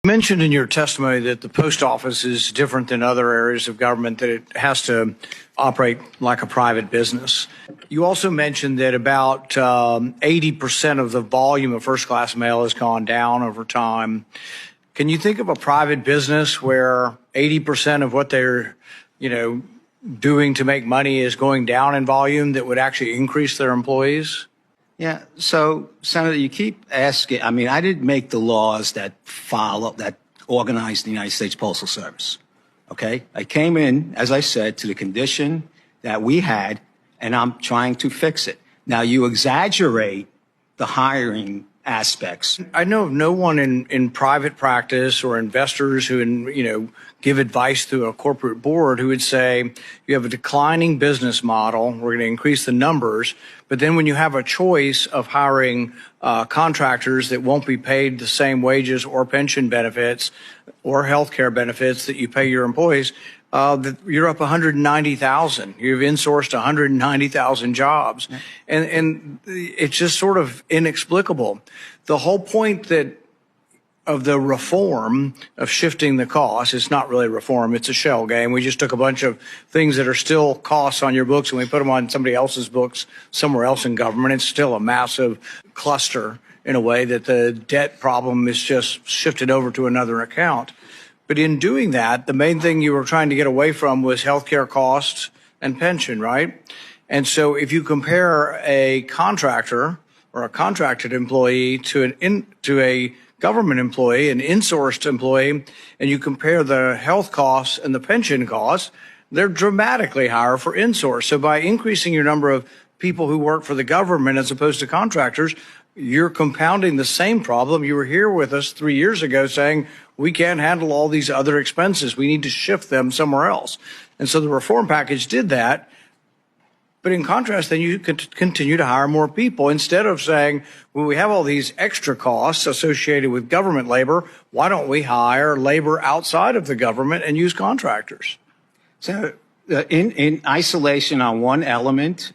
You mentioned in your testimony that the post office is different than other areas of government, that it has to operate like a private business. You also mentioned that about 80% of the volume of first-class mail has gone down over time. Can you think of a private business where 80% of what they're, doing to make money is going down in volume that would actually increase their employees? Yeah. So, Senator, you keep asking. I mean, I didn't make the laws that organize the United States Postal Service. Okay. I came in, as I said, to the condition that we had, and I'm trying to fix it. Now, you exaggerate the hiring aspects. I know of no one in private practice or investors who, give advice through a corporate board who would say, you have a declining business model, we're going to increase the numbers, but then when you have a choice of hiring contractors that won't be paid the same wages or pension benefits or health care benefits that you pay your employees, you're up 190,000. You've insourced 190,000 jobs. And it's just sort of inexplicable. The whole point of the reform of shifting the cost, it's not really reform, it's a shell game. We just took a bunch of things that are still costs on your books and we put them on somebody else's books somewhere else in government. It's still a massive cluster in a way that the debt problem is just shifted over to another account. But in doing that, the main thing you were trying to get away from was healthcare costs and pension, right? And so if you compare a contractor or a contracted employee to a government employee, an insourced employee, and you compare the health costs and the pension costs, they're dramatically higher for insourced. So by increasing your number of people who work for the government as opposed to contractors, you're compounding the same problem. You were here with us 3 years ago saying, we can't handle all these other expenses. We need to shift them somewhere else. And so the reform package did that. But in contrast, then you could continue to hire more people instead of saying, well, we have all these extra costs associated with government labor. Why don't we hire labor outside of the government and use contractors? So in isolation on one element,